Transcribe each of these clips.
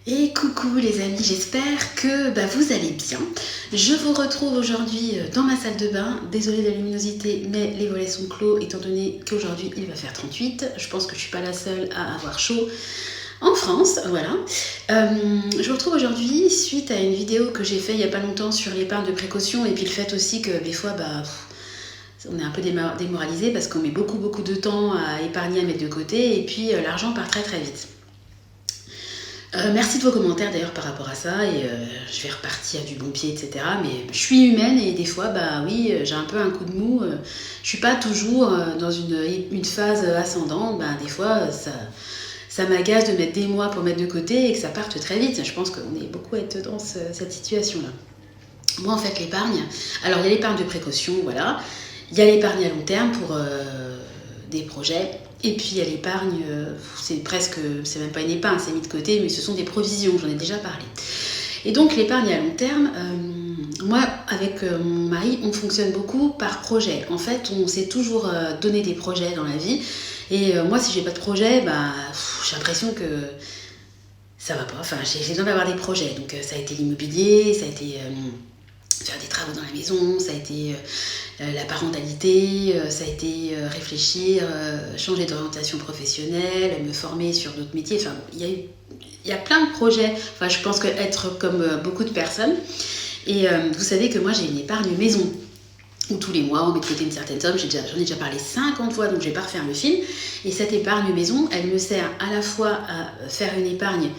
Et coucou les amis, j'espère que vous allez bien. Je vous retrouve aujourd'hui dans ma salle de bain. Désolée de la luminosité, mais les volets sont clos étant donné qu'aujourd'hui il va faire 38. Je pense que je ne suis pas la seule à avoir chaud en France, voilà. Je vous retrouve aujourd'hui suite à une vidéo que j'ai faite il n'y a pas longtemps sur l'épargne de précaution et puis le fait aussi que des fois on est un peu démoralisé parce qu'on met beaucoup de temps à épargner, à mettre de côté et puis l'argent part très vite. Merci de vos commentaires d'ailleurs par rapport à ça et je vais repartir du bon pied, etc. Mais je suis humaine et des fois, oui, j'ai un peu un coup de mou. Je suis pas toujours dans une phase ascendante. Des fois, ça m'agace de mettre des mois pour mettre de côté et que ça parte très vite. Je pense qu'on est beaucoup à être dans cette situation-là. Moi, en fait, l'épargne... Alors, il y a l'épargne de précaution, voilà. Il y a l'épargne à long terme pour des projets. Et puis il y a l'épargne, c'est même pas une épargne, c'est mis de côté, mais ce sont des provisions, j'en ai déjà parlé. Et donc l'épargne à long terme, moi avec mon mari, on fonctionne beaucoup par projet. En fait, on s'est toujours donné des projets dans la vie. Et moi, si j'ai pas de projet, j'ai l'impression que ça va pas. Enfin, j'ai besoin d'avoir des projets. Donc ça a été l'immobilier, ça a été... faire des travaux dans la maison, ça a été la parentalité, ça a été réfléchir, changer d'orientation professionnelle, me former sur d'autres métiers. Enfin, il y a plein de projets. Enfin, je pense être comme beaucoup de personnes. Et vous savez que moi, j'ai une épargne maison où tous les mois, on met de côté une certaine somme. J'en ai déjà parlé 50 fois, donc je vais pas refaire le film. Et cette épargne maison, elle me sert à la fois à faire une épargne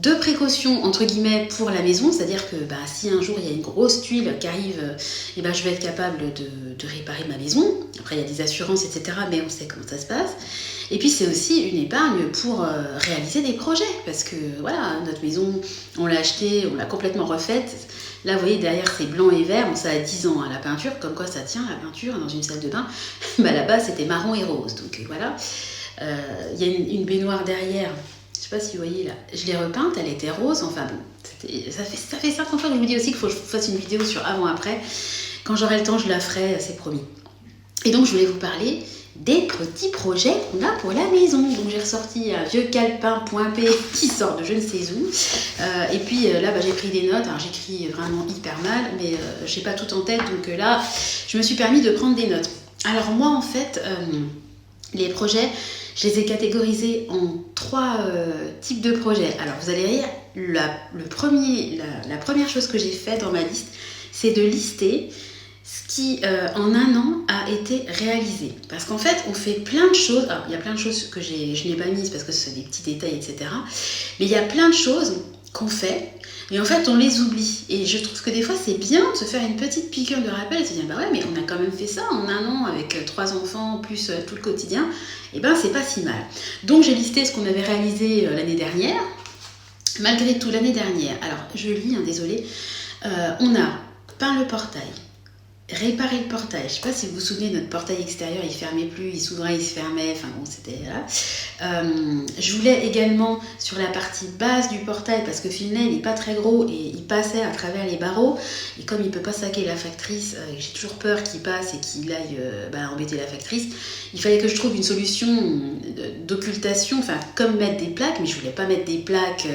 de précaution entre guillemets pour la maison, c'est-à-dire que si un jour il y a une grosse tuile qui arrive, je vais être capable de réparer ma maison. Après il y a des assurances, etc., mais on sait comment ça se passe. Et puis c'est aussi une épargne pour réaliser des projets, parce que voilà, notre maison, on l'a achetée, on l'a complètement refaite. Là vous voyez derrière c'est blanc et vert, ça a 10 ans, la peinture, comme quoi ça tient la peinture dans une salle de bain. Là-bas c'était marron et rose, donc voilà. Il y a une baignoire derrière. Je sais pas si vous voyez là, je l'ai repeinte, elle était rose, ça fait 50 fois que je vous dis aussi qu'il faut que je fasse une vidéo sur avant-après. Quand j'aurai le temps, je la ferai, c'est promis. Et donc je voulais vous parler des petits projets qu'on a pour la maison. Donc j'ai ressorti un vieux calepin point P qui sort de je ne sais où. Et puis là, j'ai pris des notes. Alors j'écris vraiment hyper mal, mais j'ai pas tout en tête. Donc là, je me suis permis de prendre des notes. Alors moi, en fait, les projets... Je les ai catégorisés en 3 types de projets. Alors, vous allez rire, la première chose que j'ai faite dans ma liste, c'est de lister ce qui, en un an, a été réalisé. Parce qu'en fait, on fait plein de choses. Alors, il y a plein de choses que je n'ai pas mises parce que c'est des petits détails, etc. Mais il y a plein de choses qu'on fait. Et en fait, on les oublie. Et je trouve que des fois, c'est bien de se faire une petite piqûre de rappel et de se dire, ouais, mais on a quand même fait ça en un an avec 3 enfants, plus tout le quotidien. Et c'est pas si mal. Donc, j'ai listé ce qu'on avait réalisé l'année dernière. Malgré tout, l'année dernière, alors, je lis, désolée, on a peint le portail, réparer le portail. Je ne sais pas si vous vous souvenez, notre portail extérieur, il ne fermait plus, il s'ouvrait, il se fermait, c'était là. Je voulais également sur la partie basse du portail, parce que finalement, il n'est pas très gros et il passait à travers les barreaux. Et comme il ne peut pas saquer la factrice, j'ai toujours peur qu'il passe et qu'il aille embêter la factrice, il fallait que je trouve une solution d'occultation, comme mettre des plaques, mais je ne voulais pas mettre des plaques...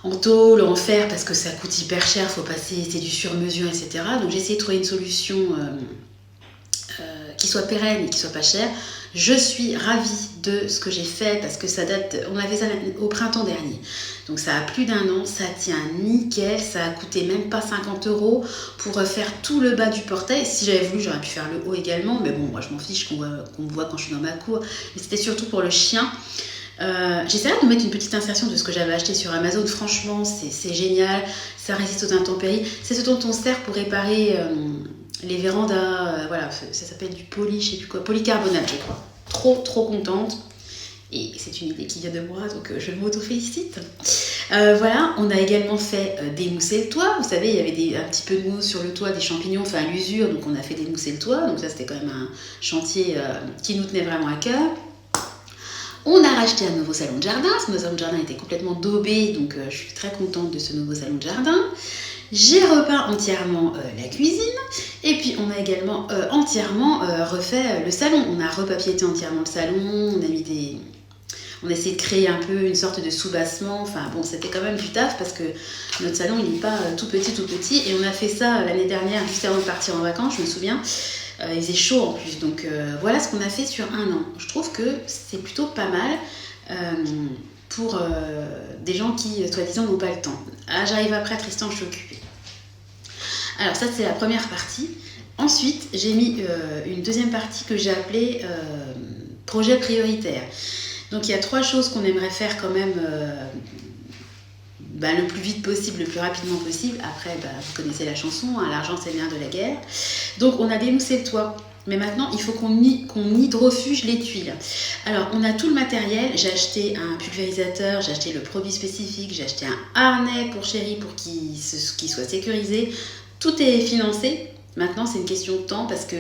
en tôle, en fer, parce que ça coûte hyper cher, faut passer, c'est du sur-mesure, etc. Donc j'ai essayé de trouver une solution qui soit pérenne et qui soit pas chère. Je suis ravie de ce que j'ai fait parce que ça date, on avait ça au printemps dernier. Donc ça a plus d'un an, ça tient nickel, ça a coûté même pas 50 € pour faire tout le bas du portail. Si j'avais voulu, j'aurais pu faire le haut également, mais bon, moi je m'en fiche qu'on me voit quand je suis dans ma cour. Mais c'était surtout pour le chien. J'essaierai de vous mettre une petite insertion de ce que j'avais acheté sur Amazon. Franchement, c'est génial, ça résiste aux intempéries. C'est ce dont on sert pour réparer les vérandas. Voilà, ça s'appelle du polycarbonate, je crois. Trop contente. Et c'est une idée qui vient de moi, donc je m'auto-félicite. Voilà, on a également fait démousser le toit. Vous savez, il y avait un petit peu de mousse sur le toit, des champignons, à l'usure, donc on a fait démousser le toit. Donc ça, c'était quand même un chantier qui nous tenait vraiment à cœur. On a racheté un nouveau salon de jardin. Ce nouveau salon de jardin était complètement daubé, donc je suis très contente de ce nouveau salon de jardin. J'ai repeint entièrement la cuisine. Et puis on a également entièrement refait le salon. On a repapiété entièrement le salon. On a mis On a essayé de créer un peu une sorte de soubassement. Enfin bon, c'était quand même du taf parce que notre salon, il n'est pas tout petit. Et on a fait ça l'année dernière, juste avant de partir en vacances, je me souviens. Il faisait chaud en plus. Donc voilà ce qu'on a fait sur un an. Je trouve que c'est plutôt pas mal pour des gens qui, soi-disant, n'ont pas le temps. Ah, j'arrive après, Tristan, je suis occupée. Alors ça, c'est la première partie. Ensuite, j'ai mis une deuxième partie que j'ai appelée projet prioritaire. Donc il y a 3 choses qu'on aimerait faire quand même le plus vite possible, le plus rapidement possible. Après, vous connaissez la chanson, hein, l'argent c'est le nerf de la guerre. Donc on a démoussé le toit. Mais maintenant, il faut qu'on hydrofuge les tuiles. Alors, on a tout le matériel. J'ai acheté un pulvérisateur, j'ai acheté le produit spécifique, j'ai acheté un harnais pour Chéri pour qu'il soit sécurisé. Tout est financé. Maintenant, c'est une question de temps parce que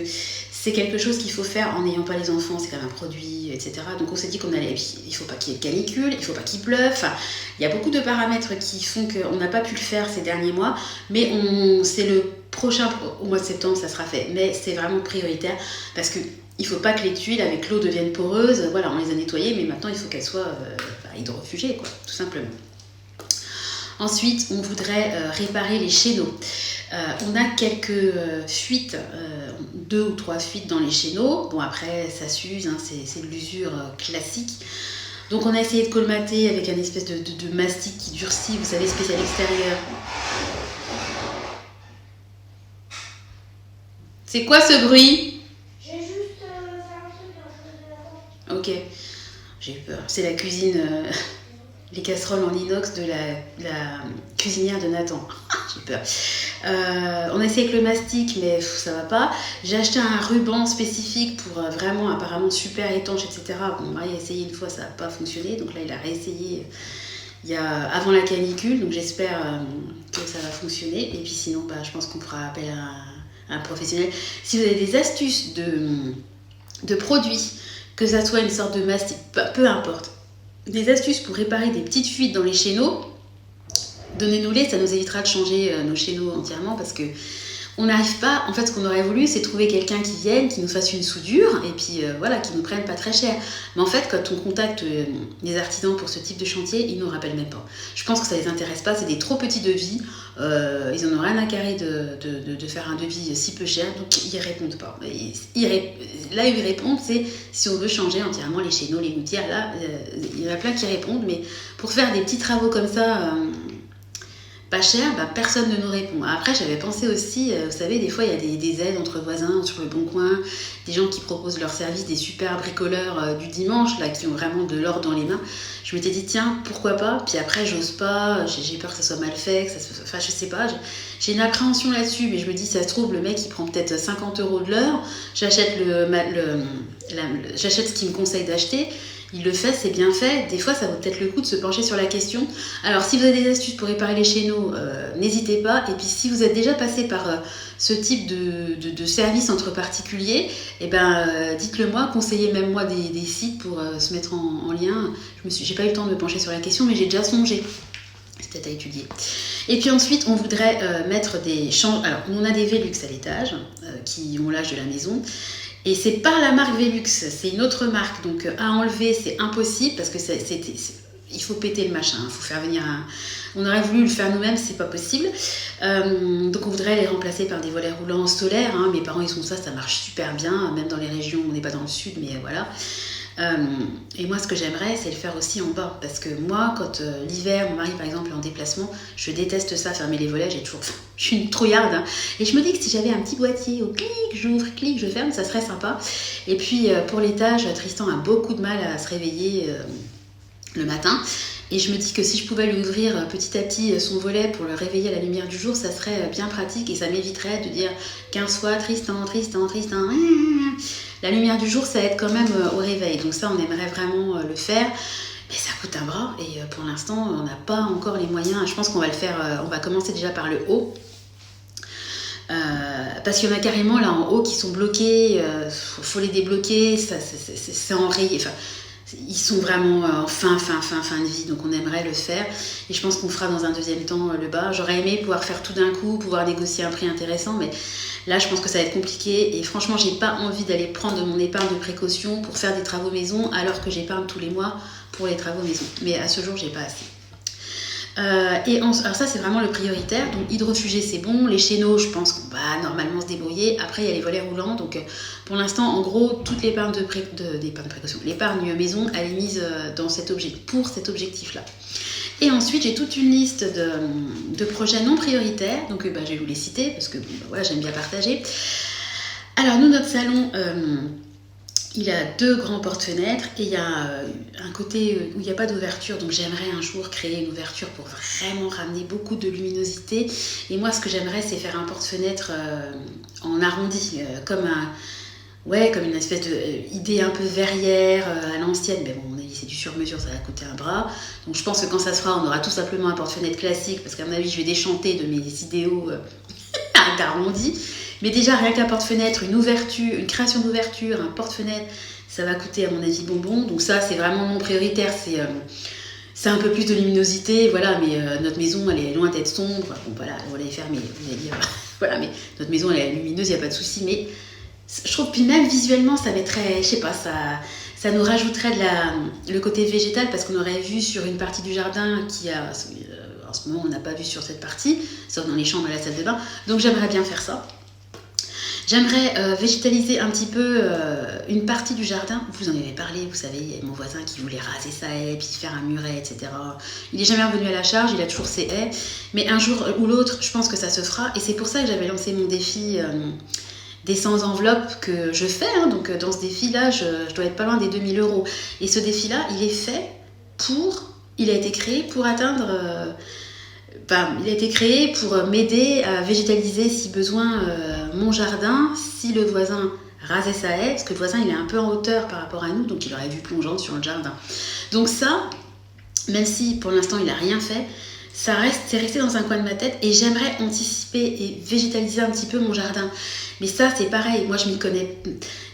c'est quelque chose qu'il faut faire en n'ayant pas les enfants. C'est quand même un produit, etc. Donc, on s'est dit il ne faut pas qu'il y ait de canicule, il ne faut pas qu'il pleuve. Enfin, il y a beaucoup de paramètres qui font qu'on n'a pas pu le faire ces derniers mois. Mais c'est le prochain, au mois de septembre, ça sera fait. Mais c'est vraiment prioritaire parce qu'il ne faut pas que les tuiles avec l'eau deviennent poreuses. Voilà, on les a nettoyées, mais maintenant, il faut qu'elles soient hydrofugées, quoi, tout simplement. Ensuite, on voudrait réparer les chéneaux. On a quelques fuites, 2 ou 3 fuites dans les chéneaux. Bon, après, ça s'use, hein, c'est de l'usure classique. Donc, on a essayé de colmater avec un espèce de mastic qui durcit, vous savez, spécial extérieur. C'est quoi ce bruit? J'ai juste fait un truc dans le feu de la tente. Ok, j'ai eu peur. C'est la cuisine, les casseroles en inox de la cuisinière de Nathan. J'ai peur. On a essayé avec le mastic, mais ça va pas. J'ai acheté un ruban spécifique pour vraiment, apparemment, super étanche, etc. Mon mari a essayé une fois, ça n'a pas fonctionné. Donc là, il a réessayé avant la canicule. Donc j'espère que ça va fonctionner. Et puis sinon, je pense qu'on fera appel à un professionnel. Si vous avez des astuces de produits, que ça soit une sorte de mastic, peu importe, des astuces pour réparer des petites fuites dans les chéneaux, donnez-nous-les, ça nous évitera de changer nos chéneaux entièrement parce que on n'arrive pas. En fait, ce qu'on aurait voulu, c'est trouver quelqu'un qui vienne, qui nous fasse une soudure et puis qui nous prenne pas très cher. Mais en fait, quand on contacte les artisans pour ce type de chantier, ils nous rappellent même pas. Je pense que ça les intéresse pas, c'est des trop petits devis. Ils en ont rien à carrer de faire un devis si peu cher, donc ils répondent pas. Là où ils répondent, c'est si on veut changer entièrement les chéneaux, les gouttières. Là, il y en a plein qui répondent, mais pour faire des petits travaux comme ça. Pas cher, personne ne nous répond. Après, j'avais pensé aussi, vous savez, des fois, il y a des aides entre voisins sur le Bon Coin, des gens qui proposent leurs services, des super bricoleurs du dimanche, là, qui ont vraiment de l'or dans les mains. Je m'étais dit, tiens, pourquoi pas? Puis après, j'ose pas, j'ai peur que ça soit mal fait, enfin, je sais pas, j'ai une appréhension là-dessus, mais je me dis, ça se trouve, le mec, il prend peut-être 50 € de l'heure, j'achète j'achète ce qu'il me conseille d'acheter, il le fait, c'est bien fait. Des fois, ça vaut peut-être le coup de se pencher sur la question. Alors, si vous avez des astuces pour réparer les chéneaux, n'hésitez pas. Et puis, si vous êtes déjà passé par ce type de service entre particuliers, dites-le moi, conseillez même moi des sites pour se mettre en lien. J'ai pas eu le temps de me pencher sur la question, mais j'ai déjà songé. C'est peut-être à étudier. Et puis ensuite, on voudrait mettre des champs. Alors, on a des Velux à l'étage qui ont l'âge de la maison. Et c'est pas la marque Velux, c'est une autre marque. Donc à enlever, c'est impossible parce que il faut péter le machin. Il faut faire venir On aurait voulu le faire nous-mêmes, c'est pas possible. Donc on voudrait les remplacer par des volets roulants solaires. Hein. Mes parents, ils sont ça marche super bien. Même dans les régions, on n'est pas dans le sud, mais voilà. Et moi, ce que j'aimerais, c'est le faire aussi en bas. Parce que moi, quand l'hiver, mon mari, par exemple, est en déplacement, je déteste ça, fermer les volets. Je suis une trouillarde. Hein. Et je me dis que si j'avais un petit boîtier au clic, j'ouvre, clic, je ferme, ça serait sympa. Et puis, pour l'étage, Tristan a beaucoup de mal à se réveiller le matin. Et je me dis que si je pouvais lui ouvrir petit à petit son volet pour le réveiller à la lumière du jour, ça serait bien pratique et ça m'éviterait de dire 15 fois Tristan, Tristan, Tristan. La lumière du jour, ça aide quand même au réveil. Donc ça, on aimerait vraiment le faire. Mais ça coûte un bras et pour l'instant, on n'a pas encore les moyens. Je pense qu'on va le faire, on va commencer déjà par le haut. Parce qu'il y en a carrément là en haut qui sont bloqués, faut les débloquer, c'est enrayé. Enfin, ils sont vraiment en fin de vie, donc on aimerait le faire. Et je pense qu'on fera dans un deuxième temps le bas. J'aurais aimé pouvoir faire tout d'un coup, pouvoir négocier un prix intéressant, mais là je pense que ça va être compliqué. Et franchement, j'ai pas envie d'aller prendre de mon épargne de précaution pour faire des travaux maison, alors que j'épargne tous les mois pour les travaux maison. Mais à ce jour, j'ai pas assez. Alors ça c'est vraiment le prioritaire, donc hydrofuger c'est bon, les chéneaux je pense qu'on va normalement se débrouiller, après il y a les volets roulants, donc pour l'instant en gros toute l'épargne de précaution, l'épargne maison elle est mise dans pour cet objectif là. Et ensuite j'ai toute une liste de projets non prioritaires, donc je vais vous les citer parce que voilà, j'aime bien partager. Alors nous notre salon il y a 2 grands porte-fenêtres et il y a un côté où il n'y a pas d'ouverture, donc j'aimerais un jour créer une ouverture pour vraiment ramener beaucoup de luminosité. Et moi, ce que j'aimerais, c'est faire un porte-fenêtre en arrondi, comme une espèce d'idée un peu verrière à l'ancienne. Mais bon, à mon avis, c'est du sur-mesure, ça va coûter un bras. Donc je pense que quand ça se fera, on aura tout simplement un porte-fenêtre classique, parce qu'à mon avis, je vais déchanter de mes idéaux d'arrondi. Mais déjà, rien qu'un porte-fenêtre, une ouverture, une création d'ouverture, un porte-fenêtre, ça va coûter à mon avis bonbon. Donc ça, c'est vraiment mon prioritaire, c'est un peu plus de luminosité, voilà, mais notre maison, elle est loin d'être sombre. Bon, voilà, on l'avait fermée, vous allez dire, voilà, mais notre maison, elle est lumineuse, il n'y a pas de souci. Mais je trouve, puis même visuellement, ça mettrait, je sais pas, ça nous rajouterait le côté végétal, parce qu'on aurait vu sur une partie du jardin qui a... en ce moment, on n'a pas vu sur cette partie, sauf dans les chambres et la salle de bain. Donc j'aimerais bien faire ça. J'aimerais végétaliser un petit peu une partie du jardin. Vous en avez parlé, vous savez, il y a mon voisin qui voulait raser sa haie, puis faire un muret, etc. Il n'est jamais revenu à la charge, il a toujours ses haies. Mais un jour ou l'autre, je pense que ça se fera. Et c'est pour ça que j'avais lancé mon défi des 100 enveloppes que je fais. Hein. Donc dans ce défi-là, je dois être pas loin des 2000 €. Et ce défi-là, il a été créé pour atteindre... il a été créé pour m'aider à végétaliser si besoin mon jardin, si le voisin rasait sa haie, parce que le voisin il est un peu en hauteur par rapport à nous, donc il aurait vu plongeante sur le jardin. Donc ça, même si pour l'instant il n'a rien fait, c'est resté dans un coin de ma tête et j'aimerais anticiper et végétaliser un petit peu mon jardin. Mais ça c'est pareil, moi je m'y connais...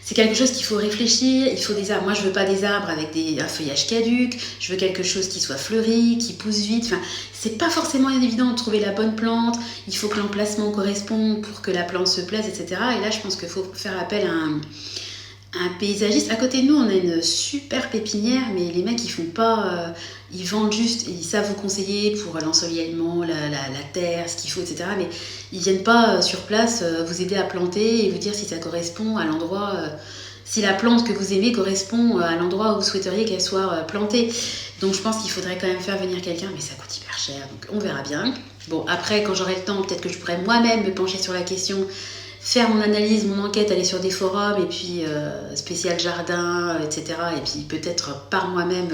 C'est quelque chose qu'il faut réfléchir, il faut des arbres. Moi, je veux pas des arbres avec un feuillage caduc, je veux quelque chose qui soit fleuri, qui pousse vite. Enfin, c'est pas forcément évident de trouver la bonne plante, il faut que l'emplacement corresponde pour que la plante se plaise, etc. Et là, je pense qu'il faut faire appel à un paysagiste. À côté de nous, on a une super pépinière, mais les mecs, ils font pas... ils vendent juste, ils savent vous conseiller pour l'ensoleillement, la terre, ce qu'il faut, etc. Mais ils viennent pas sur place vous aider à planter et vous dire si ça correspond à l'endroit... si la plante que vous aimez correspond à l'endroit où vous souhaiteriez qu'elle soit plantée. Donc je pense qu'il faudrait quand même faire venir quelqu'un, mais ça coûte hyper cher, donc on verra bien. Bon, après, quand j'aurai le temps, peut-être que je pourrais moi-même me pencher sur la question, faire mon analyse, mon enquête, aller sur des forums, et puis spécial jardin, etc. Et puis peut-être par moi-même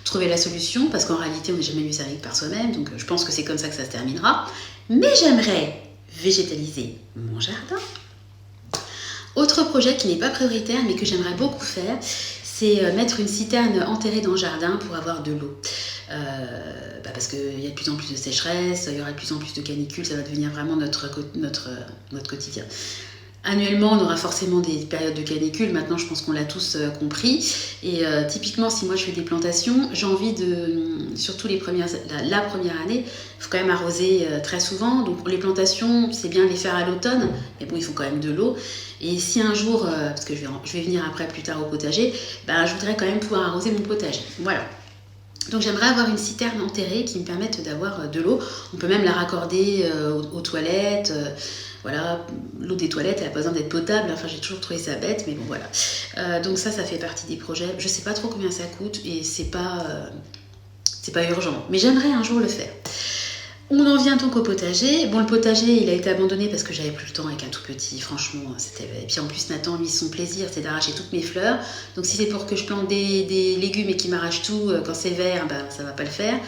trouver la solution, parce qu'en réalité, on n'est jamais mieux servi que par soi-même, donc je pense que c'est comme ça que ça se terminera. Mais j'aimerais végétaliser mon jardin. Autre projet qui n'est pas prioritaire, mais que j'aimerais beaucoup faire, c'est mettre une citerne enterrée dans le jardin pour avoir de l'eau. Parce qu'il y a de plus en plus de sécheresse, il y aura de plus en plus de canicules, ça va devenir vraiment notre quotidien. Annuellement, on aura forcément des périodes de canicule. Maintenant, je pense qu'on l'a tous compris. Et typiquement, si moi je fais des plantations, j'ai envie de, surtout la première année, il faut quand même arroser très souvent. Donc les plantations, c'est bien de les faire à l'automne, mais bon, il faut quand même de l'eau. Et si un jour, parce que je vais venir après plus tard au potager, je voudrais quand même pouvoir arroser mon potager. Voilà. Donc j'aimerais avoir une citerne enterrée qui me permette d'avoir de l'eau. On peut même la raccorder aux toilettes. Voilà, l'eau des toilettes, elle n'a pas besoin d'être potable. Enfin, j'ai toujours trouvé ça bête, mais bon, voilà. Donc ça fait partie des projets. Je ne sais pas trop combien ça coûte et c'est pas urgent. Mais j'aimerais un jour le faire. On en vient donc au potager. Bon, le potager, il a été abandonné parce que j'avais plus le temps avec un tout petit. Franchement, et puis en plus, Nathan, lui, son plaisir, c'est d'arracher toutes mes fleurs. Donc si c'est pour que je plante des légumes et qu'il m'arrache tout quand c'est vert, ça va pas le faire.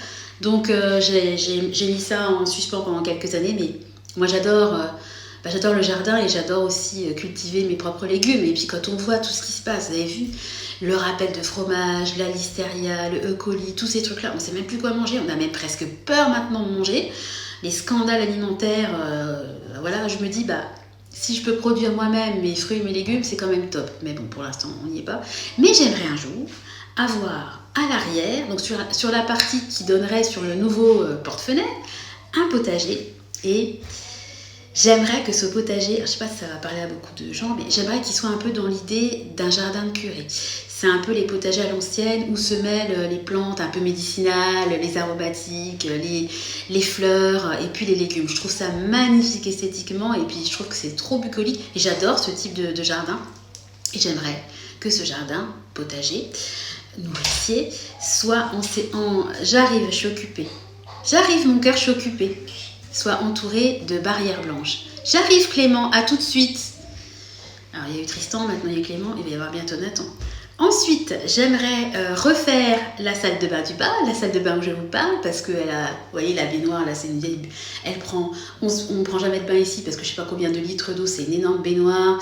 Donc j'ai mis ça en suspens pendant quelques années, mais moi j'adore le jardin et j'adore aussi cultiver mes propres légumes. Et puis quand on voit tout ce qui se passe, vous avez vu le rappel de fromage, la listeria, le E. coli, tous ces trucs-là, on ne sait même plus quoi manger, on a même presque peur maintenant de manger. Les scandales alimentaires, voilà, je me dis, si je peux produire moi-même mes fruits et mes légumes, c'est quand même top. Mais bon, pour l'instant, on n'y est pas. Mais j'aimerais un jour avoir à l'arrière, donc sur la partie qui donnerait sur le nouveau porte-fenêtre, un potager. Et j'aimerais que ce potager, je ne sais pas si ça va parler à beaucoup de gens, mais j'aimerais qu'il soit un peu dans l'idée d'un jardin de curé. C'est un peu les potagers à l'ancienne où se mêlent les plantes un peu médicinales, les aromatiques, les fleurs et puis les légumes. Je trouve ça magnifique esthétiquement et puis je trouve que c'est trop bucolique et j'adore ce type de jardin. Et j'aimerais que ce jardin potager nourricier soit j'arrive, je suis occupée. J'arrive, mon cœur, je suis occupée. Soit entouré de barrières blanches. J'arrive, Clément, à tout de suite. Alors, il y a eu Tristan, maintenant il y a Clément, il va y avoir bientôt Nathan. Ensuite, j'aimerais refaire la salle de bain du bas, la salle de bain où je vous parle, parce que vous voyez, la baignoire, là, c'est une vieille... on ne prend jamais de bain ici, parce que je ne sais pas combien de litres d'eau, c'est une énorme baignoire.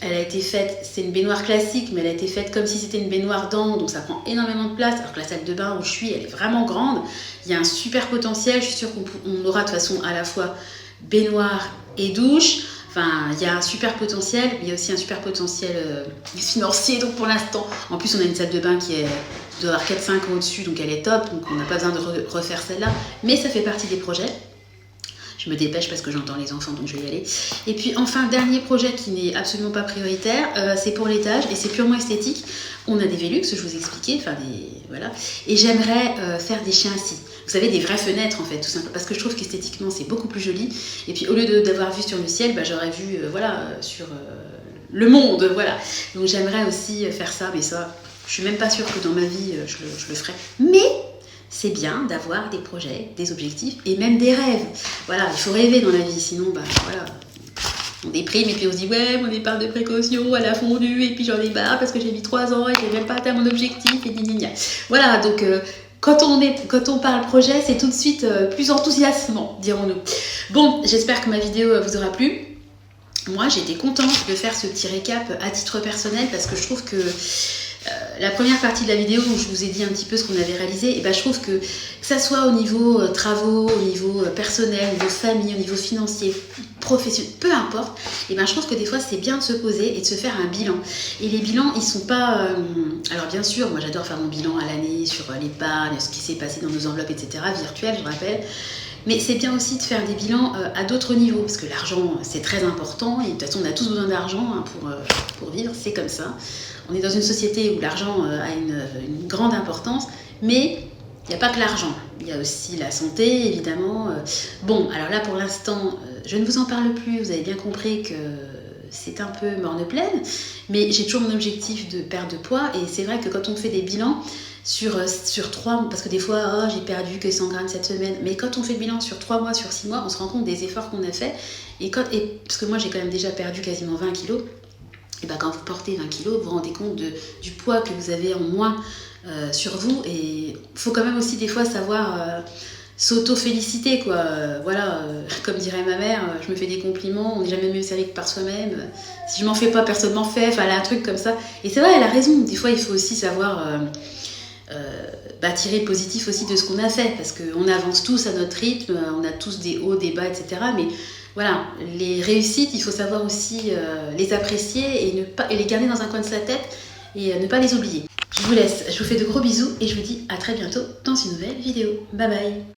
Elle a été faite, c'est une baignoire classique, mais elle a été faite comme si c'était une baignoire d'angle, donc ça prend énormément de place, alors que la salle de bain où je suis, elle est vraiment grande. Il y a un super potentiel, je suis sûre qu'on aura de toute façon à la fois baignoire et douche. Enfin, il y a un super potentiel, mais il y a aussi un super potentiel financier. Donc pour l'instant, en plus on a une salle de bain qui doit avoir 4-5 ans au-dessus, donc elle est top, donc on n'a pas besoin de refaire celle-là. Mais ça fait partie des projets. Je me dépêche parce que j'entends les enfants, donc je vais y aller. Et puis enfin, dernier projet qui n'est absolument pas prioritaire, c'est pour l'étage et c'est purement esthétique. On a des Velux, je vous expliquais, voilà. Et j'aimerais faire des chiens assis. Vous savez, des vraies fenêtres en fait, tout simplement, parce que je trouve qu'esthétiquement c'est beaucoup plus joli. Et puis au lieu d'avoir vu sur le ciel, j'aurais vu sur le monde, voilà. Donc j'aimerais aussi faire ça, mais ça, je suis même pas sûre que dans ma vie je le ferai. Mais c'est bien d'avoir des projets, des objectifs et même des rêves. Voilà, il faut rêver dans la vie, sinon voilà. On déprime et puis on se dit ouais, mon épargne de précaution, elle a fondu et puis j'en ai marre parce que j'ai mis 3 ans et que j'ai même pas atteint mon objectif et gna. Voilà, donc quand on parle projet, c'est tout de suite plus enthousiasmant, dirons-nous. Bon, j'espère que ma vidéo vous aura plu. Moi, j'étais contente de faire ce petit récap à titre personnel parce que je trouve que la première partie de la vidéo où je vous ai dit un petit peu ce qu'on avait réalisé, je trouve que ça soit au niveau travaux, au niveau personnel, au niveau famille, au niveau financier, professionnel, peu importe, je trouve que des fois c'est bien de se poser et de se faire un bilan. Et les bilans, ils sont pas... alors bien sûr, moi j'adore faire mon bilan à l'année sur l'épargne, ce qui s'est passé dans nos enveloppes, etc., virtuelles, je rappelle. Mais c'est bien aussi de faire des bilans à d'autres niveaux, parce que l'argent, c'est très important, et de toute façon, on a tous besoin d'argent pour vivre, c'est comme ça. On est dans une société où l'argent a une grande importance, mais il n'y a pas que l'argent. Il y a aussi la santé, évidemment. Bon, alors là, pour l'instant, je ne vous en parle plus, vous avez bien compris que c'est un peu morne pleine, mais j'ai toujours mon objectif de perte de poids, et c'est vrai que quand on fait des bilans, sur 3 mois, parce que des fois, j'ai perdu que 100 grammes cette semaine, mais quand on fait le bilan sur 3 mois, sur 6 mois, on se rend compte des efforts qu'on a fait, parce que moi j'ai quand même déjà perdu quasiment 20 kilos, et quand vous portez 20 kilos, vous vous rendez compte du poids que vous avez en moins sur vous, et il faut quand même aussi des fois savoir s'auto-féliciter, quoi. Comme dirait ma mère, je me fais des compliments, on n'est jamais mieux servi que par soi-même, si je m'en fais pas, personne m'en fait, elle a un truc comme ça, et c'est vrai, elle a raison, des fois il faut aussi savoir... tirer le positif aussi de ce qu'on a fait, parce qu'on avance tous à notre rythme, on a tous des hauts, des bas, etc. Mais voilà, les réussites, il faut savoir aussi les apprécier et les garder dans un coin de sa tête et ne pas les oublier. Je vous laisse, je vous fais de gros bisous et je vous dis à très bientôt dans une nouvelle vidéo. Bye bye.